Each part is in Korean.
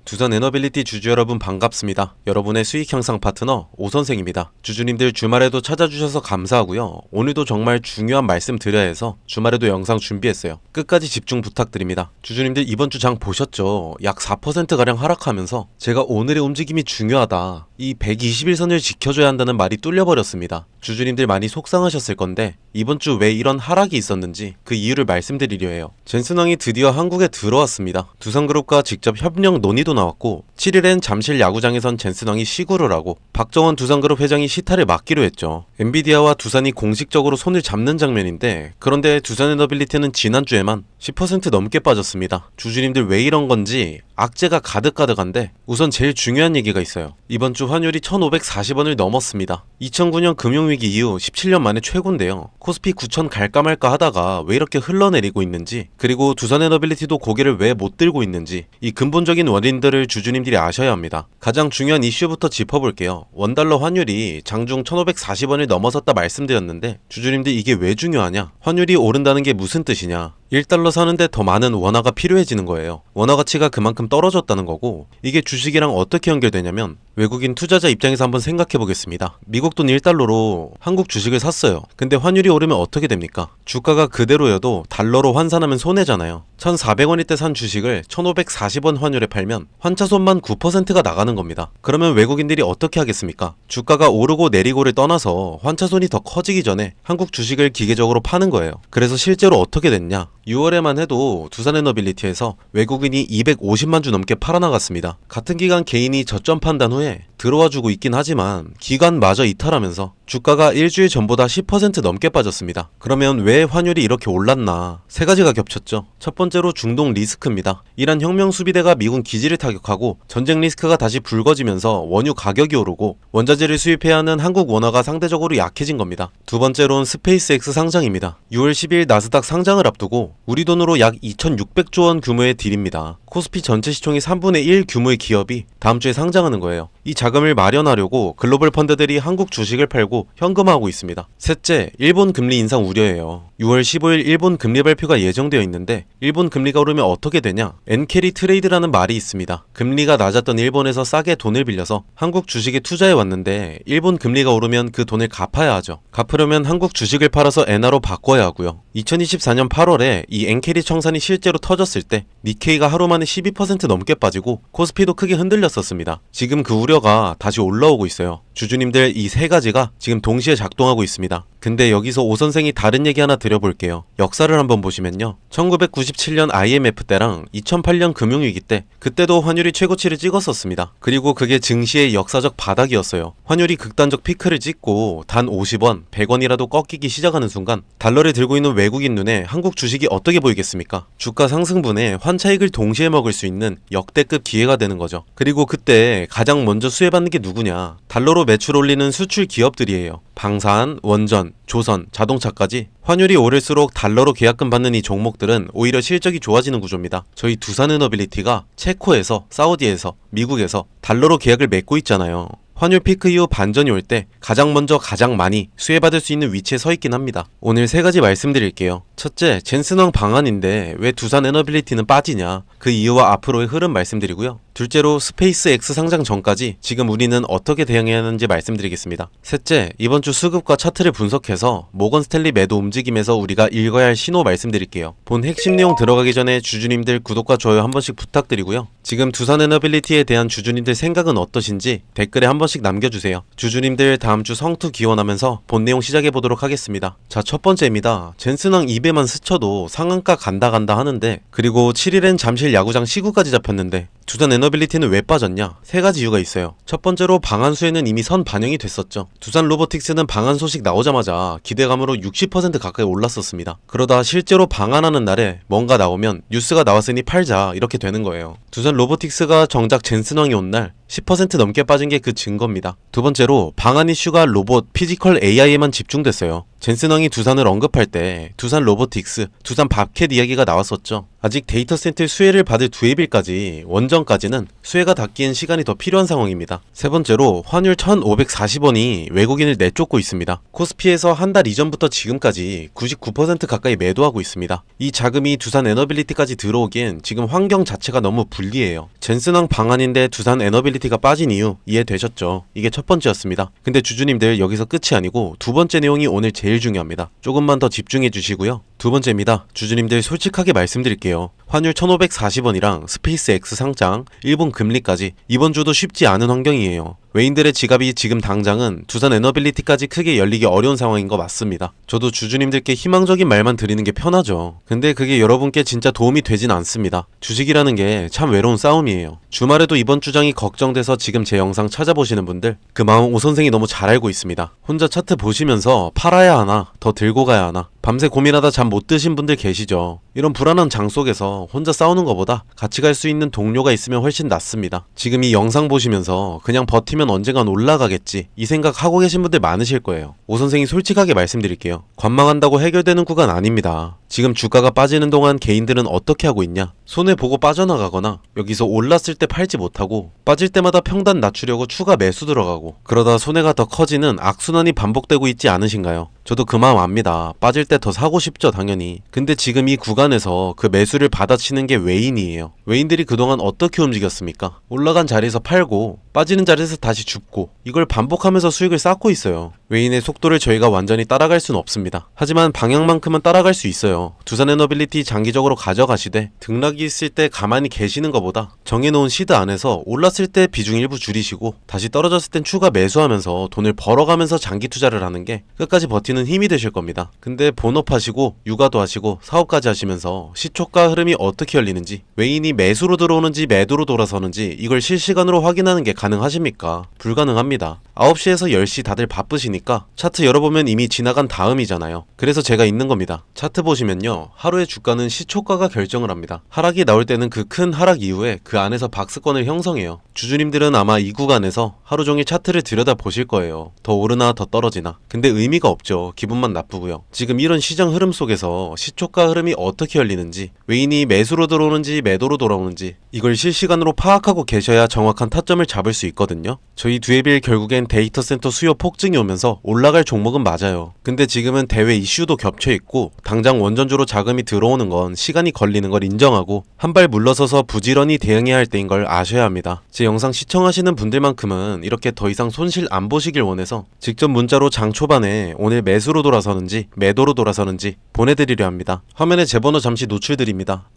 두산 에너빌리티 주주 여러분 반갑습니다. 여러분의 수익 향상 파트너 오선생입니다. 주주님들 주말에도 찾아주셔서 감사하고요. 오늘도 정말 중요한 말씀 드려야 해서 주말에도 영상 준비했어요. 끝까지 집중 부탁드립니다. 주주님들 이번 주 장 보셨죠? 약 4%가량 하락하면서 제가 오늘의 움직임이 중요하다, 이 121선을 지켜줘야 한다는 말이 뚫려버렸습니다. 주주님들 많이 속상하셨을 건데 이번 주 왜 이런 하락이 있었는지 그 이유를 말씀드리려 해요. 젠슨왕이 드디어 한국에 들어왔습니다. 두산그룹과 직접 협력 논의도 나왔고 7일엔 잠실 야구장에선 젠슨왕이 시구를 하고 박정원 두산그룹 회장이 시타를 맡기로 했죠. 엔비디아와 두산이 공식적으로 손을 잡는 장면인데, 그런데 두산에너빌리티는 지난주에만 10% 넘게 빠졌습니다. 주주님들 왜 이런 건지 악재가 가득가득한데 우선 제일 중요한 얘기가 있어요. 이번 주 환율이 1540원을 넘었습니다. 2009년 금융위기 이후 17년 만에 최고인데요. 코스피 9000 갈까 말까 하다가 왜 이렇게 흘러내리고 있는지, 그리고 두산에너빌리티도 고개를 왜 못 들고 있는지, 이 근본적인 원인들을 주주님들이 아셔야 합니다. 가장 중요한 이슈부터 짚어볼게요. 원달러 환율이 장중 1540원을 넘어섰다 말씀드렸는데 주주님들 이게 왜 중요하냐? 환율이 오른다는 게 무슨 뜻이냐? 1달러 사는데 더 많은 원화가 필요해지는 거예요. 원화 가치가 그만큼 떨어졌다는 거고, 이게 주식이랑 어떻게 연결되냐면 외국인 투자자 입장에서 한번 생각해 보겠습니다. 미국 돈 1달러로 한국 주식을 샀어요. 근데 환율이 오르면 어떻게 됩니까? 주가가 그대로여도 달러로 환산하면 손해잖아요. 1,400원일 때 산 주식을 1,540원 환율에 팔면 환차손만 9%가 나가는 겁니다. 그러면 외국인들이 어떻게 하겠습니까? 주가가 오르고 내리고를 떠나서 환차손이 더 커지기 전에 한국 주식을 기계적으로 파는 거예요. 그래서 실제로 어떻게 됐냐? 6월에만 해도 두산에너빌리티에서 외국인이 250만 주 넘게 팔아나갔습니다. 같은 기간 개인이 저점 판단 후에 들어와주고 있긴 하지만 기관마저 이탈하면서 주가가 일주일 전보다 10% 넘게 빠졌습니다. 그러면 왜 환율이 이렇게 올랐나? 세 가지가 겹쳤죠. 첫 번째로 중동 리스크입니다. 이란 혁명 수비대가 미군 기지를 타격하고 전쟁 리스크가 다시 불거지면서 원유 가격이 오르고 원자재를 수입해야 하는 한국 원화가 상대적으로 약해진 겁니다. 두 번째로는 스페이스X 상장입니다. 6월 10일 나스닥 상장을 앞두고 우리 돈으로 약 2,600조 원 규모의 딜입니다. 코스피 전체 시총의 3분의 1 규모의 기업이 다음 주에 상장하는 거예요. 이 자금을 마련하려고 글로벌 펀드들이 한국 주식을 팔고 현금화하고 있습니다. 셋째, 일본 금리 인상 우려예요. 6월 15일 일본 금리 발표가 예정되어 있는데 일본 금리가 오르면 어떻게 되냐? 엔캐리 트레이드라는 말이 있습니다. 금리가 낮았던 일본에서 싸게 돈을 빌려서 한국 주식에 투자해 왔는데 일본 금리가 오르면 그 돈을 갚아야 하죠. 갚으려면 한국 주식을 팔아서 엔화로 바꿔야 하고요. 2024년 8월에 이 엔캐리 청산이 실제로 터졌을 때 니케이가 하루 만에 12% 넘게 빠지고 코스피도 크게 흔들렸었습니다. 지금 그 우려가 다시 올라오고 있어요. 주주님들 이 세 가지가 지금 동시에 작동하고 있습니다. 근데 여기서 오선생이 다른 얘기 하나 드려볼게요. 역사를 한번 보시면요. 1997년 IMF 때랑 2008년 금융위기 때 그때도 환율이 최고치를 찍었었습니다. 그리고 그게 증시의 역사적 바닥이었어요. 환율이 극단적 피크를 찍고 단 50원, 100원이라도 꺾이기 시작하는 순간 달러를 들고 있는 외국인 눈에 한국 주식이 어떻게 보이겠습니까? 주가 상승분에 환차익을 동시에 먹을 수 있는 역대급 기회가 되는 거죠. 그리고 그때 가장 먼저 수혜받는 게 누구냐? 달러로 매출 올리는 수출 기업들이에요. 방산, 원전, 조선, 자동차까지 환율이 오를수록 달러로 계약금 받는 이 종목들은 오히려 실적이 좋아지는 구조입니다. 저희 두산에너빌리티가 체코에서, 사우디에서, 미국에서 달러로 계약을 맺고 있잖아요. 환율 피크 이후 반전이 올 때 가장 먼저 가장 많이 수혜받을 수 있는 위치에 서 있긴 합니다. 오늘 세 가지 말씀드릴게요. 첫째, 젠슨왕 방안인데 왜 두산에너빌리티는 빠지냐? 그 이유와 앞으로의 흐름 말씀드리고요. 둘째로 스페이스X 상장 전까지 지금 우리는 어떻게 대응해야 하는지 말씀드리겠습니다. 셋째, 이번 주 수급과 차트를 분석해서 모건 스탠리 매도 움직임에서 우리가 읽어야 할 신호 말씀드릴게요. 본 핵심 내용 들어가기 전에 주주님들 구독과 좋아요 한 번씩 부탁드리고요. 지금 두산에너빌리티에 대한 주주님들 생각은 어떠신지 댓글에 한 번씩 남겨주세요. 주주님들 다음 주 성투 기원하면서 본 내용 시작해보도록 하겠습니다. 자, 첫 번째입니다. 젠슨왕 입에만 스쳐도 상한가 간다 하는데, 그리고 7일엔 잠실 야구장 시구까지 잡혔는데 두산에너빌리티는 왜 빠졌냐? 세 가지 이유가 있어요. 첫 번째로 방한수에는 이미 선 반영이 됐었죠. 두산 로보틱스는 방한 소식 나오자마자 기대감으로 60% 가까이 올랐었습니다. 그러다 실제로 방한하는 날에 뭔가 나오면 뉴스가 나왔으니 팔자, 이렇게 되는 거예요. 두산 로보틱스가 정작 젠슨왕이 온 날 10% 넘게 빠진 게 그 증거입니다. 두 번째로 방한 이슈가 로봇, 피지컬 AI에만 집중됐어요. 젠슨왕이 두산을 언급할 때 두산 로보틱스, 두산 밥캣 이야기가 나왔었죠. 아직 데이터 센터의 수혜를 받을 두에빌까지 원전까지는 수혜가 닿기엔 시간이 더 필요한 상황입니다. 세 번째로 환율 1,540원이 외국인을 내쫓고 있습니다. 코스피에서 한 달 이전부터 지금까지 99% 가까이 매도하고 있습니다. 이 자금이 두산 에너빌리티까지 들어오기엔 지금 환경 자체가 너무 불리해요. 젠슨왕 방안인데 두산 에너빌리티가 빠진 이유 이해되셨죠? 이게 첫 번째였습니다. 근데 주주님들 여기서 끝이 아니고 두 번째 내용이 오늘 제일 중요합니다. 조금만 더 집중해 주시고요. 두 번째입니다. 주주님들 솔직하게 말씀드릴게요. 환율 1,540원이랑 스페이스X 상장, 일본 금리까지 이번 주도 쉽지 않은 환경이에요. 외인들의 지갑이 지금 당장은 두산 에너빌리티까지 크게 열리기 어려운 상황인 거 맞습니다. 저도 주주님들께 희망적인 말만 드리는 게 편하죠. 근데 그게 여러분께 진짜 도움이 되진 않습니다. 주식이라는 게 참 외로운 싸움이에요. 주말에도 이번 주장이 걱정돼서 지금 제 영상 찾아보시는 분들 그 마음 오 선생이 너무 잘 알고 있습니다. 혼자 차트 보시면서 팔아야 하나 더 들고 가야 하나 밤새 고민하다 잠 못 드신 분들 계시죠. 이런 불안한 장 속에서 혼자 싸우는 것보다 같이 갈 수 있는 동료가 있으면 훨씬 낫습니다. 지금 이 영상 보시면서 그냥 버티면 언젠간 올라가겠지 이 생각하고 계신 분들 많으실 거예요. 오 선생이 솔직하게 말씀드릴게요. 관망한다고 해결되는 구간 아닙니다. 지금 주가가 빠지는 동안 개인들은 어떻게 하고 있냐? 손해보고 빠져나가거나 여기서 올랐을 때 팔지 못하고 빠질 때마다 평단 낮추려고 추가 매수 들어가고 그러다 손해가 더 커지는 악순환이 반복되고 있지 않으신가요? 저도 그 마음 압니다. 빠질 때 더 사고 싶죠 당연히. 근데 지금 이 구간에서 그 매수를 받아치는 게 외인이에요. 외인들이 그동안 어떻게 움직였습니까? 올라간 자리에서 팔고 빠지는 자리에서 다시 줍고 이걸 반복하면서 수익을 쌓고 있어요. 외인의 속도를 저희가 완전히 따라갈 수는 없습니다. 하지만 방향만큼은 따라갈 수 있어요. 두산 에너빌리티 장기적으로 가져가시되 등락이 있을 때 가만히 계시는 것보다 정해놓은 시드 안에서 올랐을 때 비중 일부 줄이시고 다시 떨어졌을 땐 추가 매수하면서 돈을 벌어가면서 장기 투자를 하는 게 끝까지 버티는 힘이 되실 겁니다. 근데 본업하시고 육아도 하시고 사업까지 하시면서 시초가 흐름이 어떻게 열리는지 외인이 매수로 들어오는지 매도로 돌아서는지 이걸 실시간으로 확인하는 게 가능하십니까? 불가능합니다. 9시에서 10시 다들 바쁘시니까 차트 열어보면 이미 지나간 다음이잖아요. 그래서 제가 있는 겁니다. 차트 보시면요. 하루의 주가는 시초가가 결정을 합니다. 하락이 나올 때는 그 큰 하락 이후에 그 안에서 박스권을 형성해요. 주주님들은 아마 이 구간에서 하루 종일 차트를 들여다 보실 거예요. 더 오르나 더 떨어지나. 근데 의미가 없죠. 기분만 나쁘고요. 지금 이런 시장 흐름 속에서 시초가 흐름이 어떻게 열리는지 외인이 매수로 들어오는지 매도로 돌아오는지 이걸 실시간으로 파악하고 계셔야 정확한 타점을 잡을 수 있거든요. 저희 두에빌 결국엔 데이터 센터 수요 폭증이 오면서 올라갈 종목은 맞아요. 근데 지금은 대외 이슈도 겹쳐있고 당장 원전주로 자금이 들어오는 건 시간이 걸리는 걸 인정하고 한 발 물러서서 부지런히 대응해야 할 때인 걸 아셔야 합니다. 제 영상 시청하시는 분들만큼은 이렇게 더 이상 손실 안 보시길 원해서 직접 문자로 장 초반에 오늘 매수로 돌아서는지 매도로 돌아서는지 보내드리려 합니다. 화면에 제 번호 잠시 노출드립니다.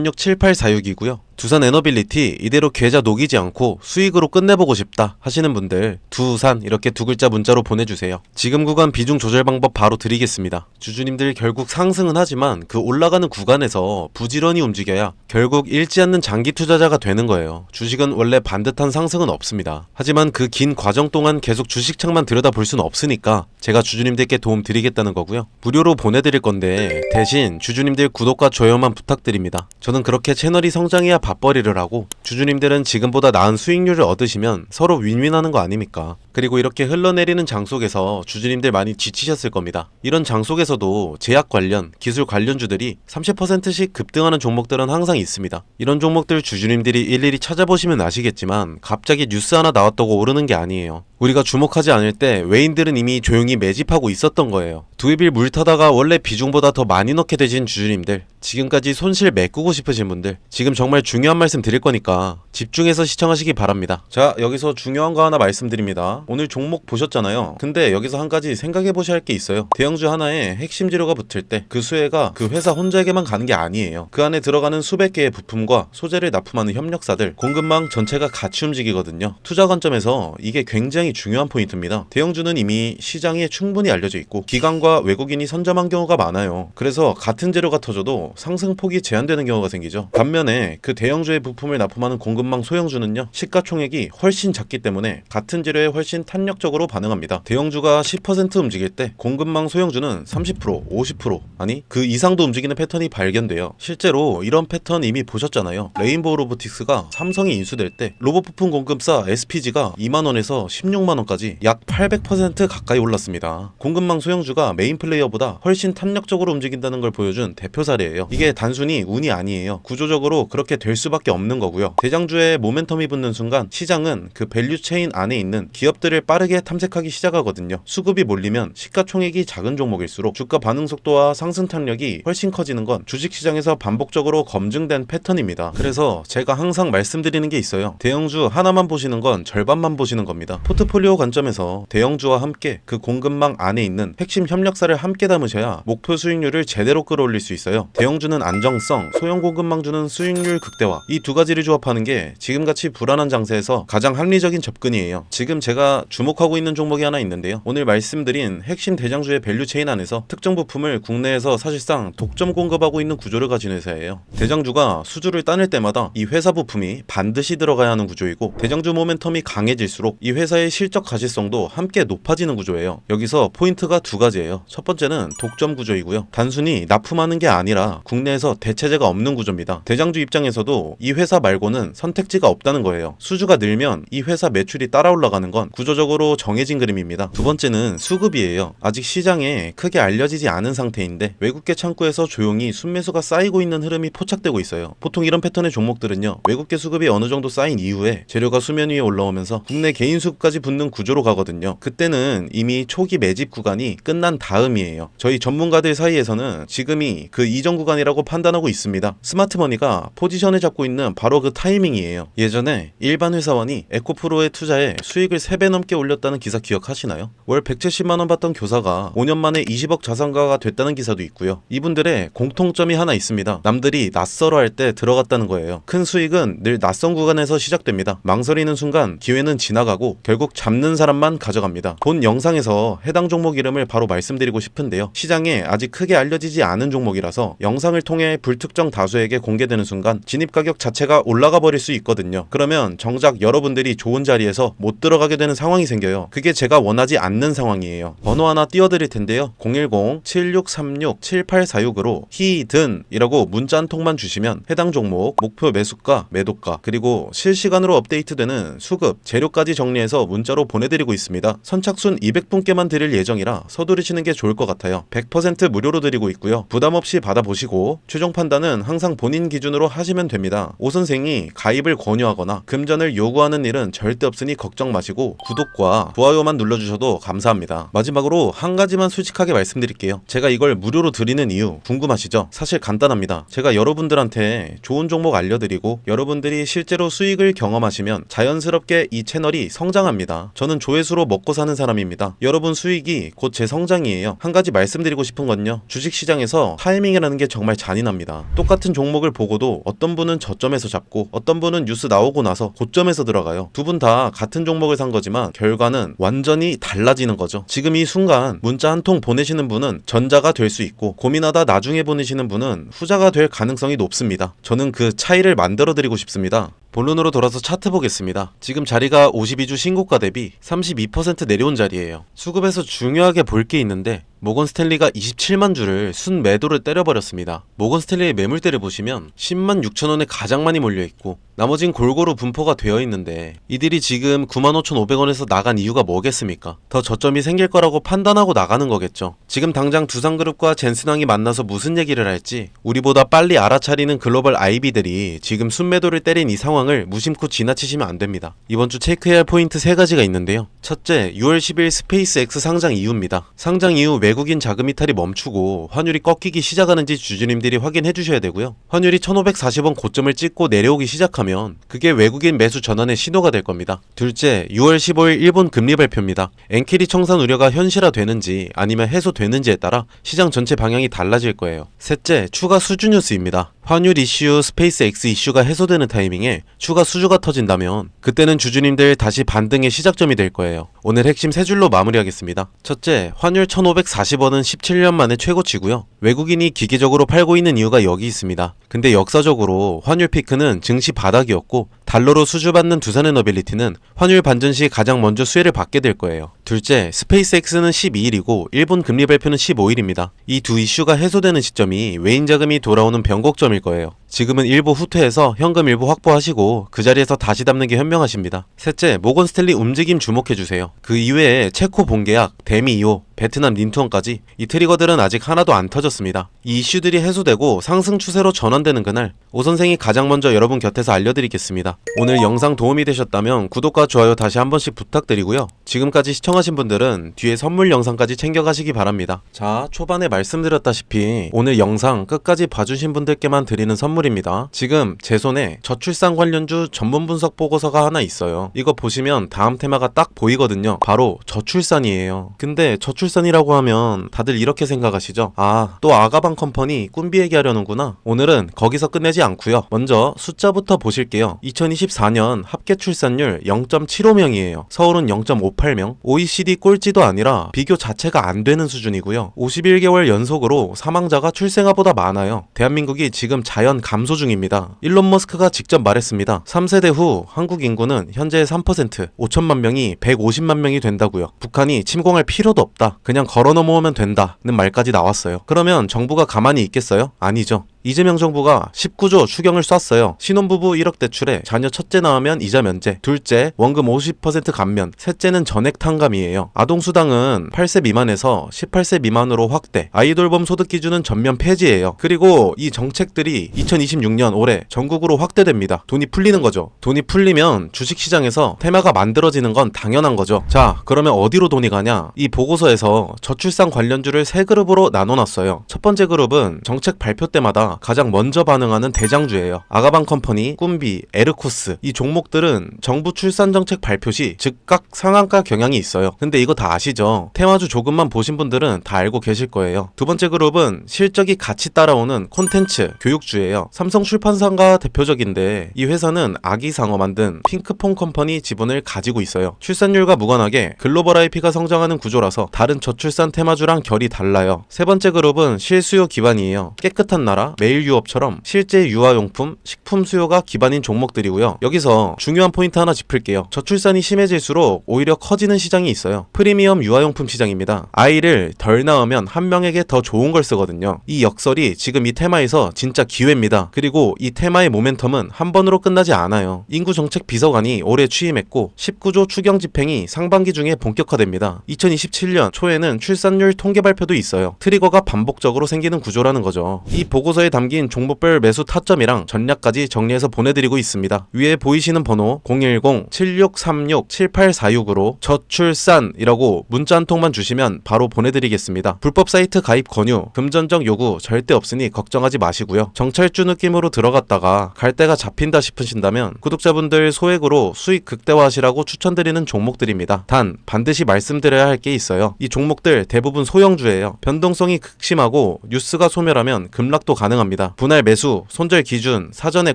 010-7636-7846이고요. 두산 에너빌리티 이대로 계좌 녹이지 않고 수익으로 끝내보고 싶다 하시는 분들 두산 이렇게 두 글자 문자로 보내주세요. 지금 구간 비중 조절 방법 바로 드리겠습니다. 주주님들 결국 상승은 하지만 그 올라가는 구간에서 부지런히 움직여야 결국 잃지 않는 장기 투자자가 되는 거예요. 주식은 원래 반듯한 상승은 없습니다. 하지만 그 긴 과정 동안 계속 주식창만 들여다볼 수는 없으니까 제가 주주님들께 도움 드리겠다는 거고요. 무료로 보내드릴 건데 대신 주주님들 구독과 좋아요만 부탁드립니다. 저는 그렇게 채널이 성장해야 밥벌이를 하고 주주님들은 지금보다 나은 수익률을 얻으시면 서로 윈윈하는 거 아닙니까? 그리고 이렇게 흘러내리는 장 속에서 주주님들 많이 지치셨을 겁니다. 이런 장 속에서도 제약 관련, 기술 관련주들이 30%씩 급등하는 종목들은 항상 있습니다. 이런 종목들 주주님들이 일일이 찾아보시면 아시겠지만 갑자기 뉴스 하나 나왔다고 오르는 게 아니에요. 우리가 주목하지 않을 때 외인들은 이미 조용히 매집하고 있었던 거예요. 두에빌 물 타다가 원래 비중보다 더 많이 넣게 되신 주주님들, 지금까지 손실 메꾸고 싶으신 분들, 지금 정말 중요한 말씀 드릴 거니까 집중해서 시청하시기 바랍니다. 자, 여기서 중요한 거 하나 말씀드립니다. 오늘 종목 보셨잖아요. 근데 여기서 한 가지 생각해 보셔야 할 게 있어요. 대형주 하나에 핵심 재료가 붙을 때 그 수혜가 그 회사 혼자에게만 가는 게 아니에요. 그 안에 들어가는 수백 개의 부품과 소재를 납품하는 협력사들, 공급망 전체가 같이 움직이거든요. 투자 관점에서 이게 굉장히 중요한 포인트입니다. 대형주는 이미 시장에 충분히 알려져 있고 기관과 외국인이 선점한 경우가 많아요. 그래서 같은 재료가 터져도 상승폭이 제한되는 경우가 생기죠. 반면에 그 대형주의 부품을 납품하는 공급망 소형주는요, 시가총액이 훨씬 작기 때문에 같은 재료에 훨씬 탄력적으로 반응합니다. 대형주가 10% 움직일 때 공급망 소형주는 30%, 50% 아니 그 이상도 움직이는 패턴이 발견돼요. 실제로 이런 패턴 이미 보셨잖아요. 레인보우 로보틱스가 삼성이 인수될 때 로봇 부품 공급사 SPG가 2만원에서 16만원까지 약 800% 가까이 올랐습니다. 공급망 소형주가 메인 플레이어보다 훨씬 탐력적으로 움직인다는 걸 보여준 대표 사례예요. 이게 단순히 운이 아니에요. 구조적으로 그렇게 될 수밖에 없는 거고요. 대장주에 모멘텀이 붙는 순간 시장은 그 밸류 체인 안에 있는 기업들을 빠르게 탐색하기 시작하거든요. 수급이 몰리면 시가총액이 작은 종목일수록 주가 반응 속도와 상승 탄력이 훨씬 커지는 건 주식시장에서 반복적으로 검증된 패턴입니다. 그래서 제가 항상 말씀드리는 게 있어요. 대형주 하나만 보시는 건 절반만 보시는 겁니다. 포트폴리오 관점에서 대형주와 함께 그 공급망 안에 있는 핵심 협력사를 함께 담으셔야 목표 수익률을 제대로 끌어올릴 수 있어요. 대형주는 안정성, 소형 공급망주는 수익률 극대화, 이 두 가지를 조합하는 게 지금같이 불안한 장세에서 가장 합리적인 접근이에요. 지금 제가 주목하고 있는 종목이 하나 있는데요. 오늘 말씀드린 핵심 대장주의 밸류체인 안에서 특정 부품을 국내에서 사실상 독점 공급하고 있는 구조를 가진 회사예요. 대장주가 수주를 따낼 때마다 이 회사 부품이 반드시 들어가야 하는 구조이고, 대장주 모멘텀이 강해질수록 이 회사의 실적 가시성도 함께 높아지는 구조예요. 여기서 포인트가 두 가지예요. 첫 번째는 독점 구조이고요. 단순히 납품하는 게 아니라 국내에서 대체제가 없는 구조입니다. 대장주 입장에서도 이 회사 말고는 선택지가 없다는 거예요. 수주가 늘면 이 회사 매출이 따라 올라가는 건 구조적으로 정해진 그림입니다. 두 번째는 수급이에요. 아직 시장에 크게 알려지지 않은 상태인데 외국계 창구에서 조용히 순매수가 쌓이고 있는 흐름이 포착되고 있어요. 보통 이런 패턴의 종목들은요, 외국계 수급이 어느 정도 쌓인 이후에 재료가 수면 위에 올라오면서 국내 개인 수급까지 붙는 구조로 가거든요. 그때는 이미 초기 매집 구간이 끝난 다음이에요. 저희 전문가들 사이에서는 지금이 그 이전 구간이라고 판단하고 있습니다. 스마트머니가 포지션을 잡고 있는 바로 그 타이밍이에요. 예전에 일반 회사원이 에코프로에 투자해 수익을 3배 넘게 올렸다는 기사 기억하시나요? 월 170만원 받던 교사가 5년 만에 20억 자산가가 됐다는 기사도 있고요. 이분들의 공통점이 하나 있습니다. 남들이 낯설어 할 때 들어갔다는 거예요. 큰 수익은 늘 낯선 구간에서 시작됩니다. 망설이는 순간 기회는 지나가고 결국 잡는 사람만 가져갑니다. 본 영상에서 해당 종목 이름을 바로 말씀드리고 싶은데요. 시장에 아직 크게 알려지지 않은 종목이라서 영상을 통해 불특정 다수에게 공개되는 순간 진입 가격 자체가 올라가 버릴 수 있거든요. 그러면 정작 여러분들이 좋은 자리에서 못 들어가게 되는 상황이 생겨요. 그게 제가 원하지 않는 상황이에요. 번호 하나 띄워드릴 텐데요. 010-7636-7846으로 히든이라고 문자 한 통만 주시면 해당 종목 목표 매수가, 매도가, 그리고 실시간으로 업데이트되는 수급, 재료까지 정리해서 문자로 보내드리고 있습니다. 선착순 200분께만 드릴 예정이라 서두르시는 게 좋을 것 같아요. 100% 무료로 드리고 있고요. 부담 없이 받아보시고 최종 판단은 항상 본인 기준으로 하시면 됩니다. 오 선생이 가입을 권유하거나 금전을 요구하는 일은 절대 없으니 걱정 마시고 구독과 좋아요만 눌러주셔도 감사합니다. 마지막으로 한 가지만 솔직하게 말씀드릴게요. 제가 이걸 무료로 드리는 이유 궁금하시죠? 사실 간단합니다. 제가 여러분들한테 좋은 종목 알려드리고 여러분들이 실제로 수익을 경험하시면 자연스럽게 이 채널이 성장합니다. 저는 조회수로 먹고 사는 사람입니다. 여러분 수익이 곧 제 성장이에요. 한 가지 말씀드리고 싶은 건요, 주식시장에서 타이밍이라는 게 정말 잔인합니다. 똑같은 종목을 보고도 어떤 분은 저점에서 잡고 어떤 분은 뉴스 나오고 나서 고점에서 들어가요. 두 분 다 같은 종목을 산 거지만 결과는 완전히 달라지는 거죠. 지금 이 순간 문자 한 통 보내시는 분은 전자가 될 수 있고, 고민하다 나중에 보내시는 분은 후자가 될 가능성이 높습니다. 저는 그 차이를 만들어 드리고 싶습니다. 본론으로 돌아서 차트 보겠습니다. 지금 자리가 52주 신고가 대비 32% 내려온 자리예요. 수급에서 중요하게 볼 게 있는데 모건 스탠리가 27만 주를 순 매도를 때려버렸습니다. 모건 스탠리의 매물대를 보시면 10만 6천원에 가장 많이 몰려있고 나머진 골고루 분포가 되어 있는데, 이들이 지금 95,500원에서 나간 이유가 뭐겠습니까? 더 저점이 생길 거라고 판단하고 나가는 거겠죠. 지금 당장 두산그룹과 젠슨왕이 만나서 무슨 얘기를 할지 우리보다 빨리 알아차리는 글로벌 IB들이 지금 순매도를 때린 이 상황을 무심코 지나치시면 안 됩니다. 이번 주 체크해야 할 포인트 3가지가 있는데요. 첫째, 6월 10일 스페이스X 상장 이후입니다. 상장 이후 외국인 자금 이탈이 멈추고 환율이 꺾이기 시작하는지 주주님들이 확인해 주셔야 되고요. 환율이 1540원 고점을 찍고 내려오기 시작하면 그게 외국인 매수 전환의 신호가 될 겁니다. 둘째, 6월 15일 일본 금리 발표입니다. 엔키리 청산 우려가 현실화되는지 아니면 해소되는지에 따라 시장 전체 방향이 달라질 거예요. 셋째, 추가 수주 뉴스입니다. 환율 이슈, 스페이스X 이슈가 해소되는 타이밍에 추가 수주가 터진다면 그때는 주주님들 다시 반등의 시작점이 될 거예요. 오늘 핵심 3줄로 마무리하겠습니다. 첫째, 환율 1540원은 17년 만에 최고치고요. 외국인이 기계적으로 팔고 있는 이유가 여기 있습니다. 근데 역사적으로 환율 피크는 증시 바닥이었고 달러로 수주받는 두산의 너빌리티는 환율 반전 시 가장 먼저 수혜를 받게 될 거예요. 둘째, 스페이스X는 12일이고 일본 금리 발표는 15일입니다. 이 두 이슈가 해소되는 시점이 외인 자금이 돌아오는 변곡점일 거예요. 지금은 일부 후퇴해서 현금 일부 확보하시고 그 자리에서 다시 담는 게 현명하십니다. 셋째, 모건 스탠리 움직임 주목해주세요. 그 이외에 체코 본계약, 데미 2호, 베트남 린투원까지 이 트리거들은 아직 하나도 안 터졌습니다. 이 이슈들이 해소되고 상승 추세로 전환되는 그날 오선생이 가장 먼저 여러분 곁에서 알려드리겠습니다. 오늘 영상 도움이 되셨다면 구독과 좋아요 다시 한 번씩 부탁드리고요. 지금까지 시청하신 분들은 뒤에 선물 영상까지 챙겨가시기 바랍니다. 자, 초반에 말씀드렸다시피 오늘 영상 끝까지 봐주신 분들께만 드리는 선물입니다. 지금 제 손에 저출산 관련주 전문 분석 보고서가 하나 있어요. 이거 보시면 다음 테마가 딱 보이거든요. 바로 저출산이에요. 근데 저출산이라고 하면 다들 이렇게 생각하시죠? 아, 또 아가방 컴퍼니 꾼비 얘기하려는구나. 오늘은 거기서 끝내지 않고요. 먼저 숫자부터 보실게요. 2024년 합계 출산율 0.75명이에요. 서울은 0.58명. OECD 꼴찌도 아니라 비교 자체가 안 되는 수준이고요. 51개월 연속으로 사망자가 출생아보다 많아요. 대한민국이 지금 자연 감소 중입니다. 일론 머스크가 직접 말했습니다. 3세대 후 한국 인구는 현재 3%, 5천만 명이 150만 명이 된다고요. 북한이 침공할 필요도 없다. 그냥 걸어 넘어오면 된다는 말까지 나왔어요. 그러면 정부가 가만히 있겠어요? 아니죠. 이재명 정부가 19조 추경을 쐈어요. 신혼부부 1억 대출에 자녀 첫째 낳으면 이자 면제, 둘째 원금 50% 감면, 셋째는 전액 탕감이에요. 아동수당은 8세 미만에서 18세 미만으로 확대, 아이돌봄 소득 기준은 전면 폐지예요. 그리고 이 정책들이 2026년 올해 전국으로 확대됩니다. 돈이 풀리는 거죠. 돈이 풀리면 주식시장에서 테마가 만들어지는 건 당연한 거죠. 자, 그러면 어디로 돈이 가냐? 이 보고서에서 저출산 관련주를 세 그룹으로 나눠놨어요. 첫 번째 그룹은 정책 발표 때마다 가장 먼저 반응하는 대장주예요. 아가방 컴퍼니, 꾼비, 에르코스 이 종목들은 정부 출산 정책 발표 시 즉각 상한가 경향이 있어요. 근데 이거 다 아시죠? 테마주 조금만 보신 분들은 다 알고 계실 거예요. 두 번째 그룹은 실적이 같이 따라오는 콘텐츠, 교육주예요. 삼성 출판사가 대표적인데 이 회사는 아기상어 만든 핑크퐁 컴퍼니 지분을 가지고 있어요. 출산율과 무관하게 글로벌 IP가 성장하는 구조라서 다른 저출산 테마주랑 결이 달라요. 세 번째 그룹은 실수요 기반이에요. 깨끗한 나라, 매일 유업처럼 실제 유아용품, 식품 수요가 기반인 종목들이고요. 여기서 중요한 포인트 하나 짚을게요. 저출산이 심해질수록 오히려 커지는 시장이 있어요. 프리미엄 유아용품 시장입니다. 아이를 덜 낳으면 한 명에게 더 좋은 걸 쓰거든요. 이 역설이 지금 이 테마에서 진짜 기회입니다. 그리고 이 테마의 모멘텀은 한 번으로 끝나지 않아요. 인구정책 비서관이 올해 취임했고 19조 추경 집행이 상반기 중에 본격화됩니다. 2027년 초에는 출산율 통계 발표도 있어요. 트리거가 반복적으로 생기는 구조라는 거죠. 이 보고서에 담긴 종목별 매수 타점이랑 전략까지 정리해서 보내드리고 있습니다. 위에 보이시는 번호 010-7636-7846으로 저출산이라고 문자 한 통만 주시면 바로 보내드리겠습니다. 불법 사이트 가입 권유, 금전적 요구 절대 없으니 걱정하지 마시고요. 정찰주 느낌으로 들어갔다가 갈 데가 잡힌다 싶으신다면 구독자분들 소액으로 수익 극대화하시라고 추천드리는 종목들입니다. 단 반드시 말씀드려야 할 게 있어요. 이 종목들 대부분 소형주예요. 변동성이 극심하고 뉴스가 소멸하면 급락도 가능합니다. 분할 매수, 손절 기준 사전에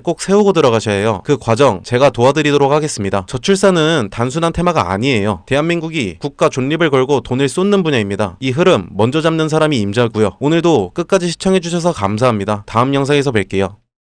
꼭 세우고 들어가셔야 해요. 그 과정 제가 도와드리도록 하겠습니다. 저출산은 단순한 테마가 아니에요. 대한민국이 국가 존립을 걸고 돈을 쏟는 분야입니다. 이 흐름 먼저 잡는 사람이 임자고요. 오늘도 끝까지 시청해주셔서 감사합니다. 다음 영상에서 뵐게요.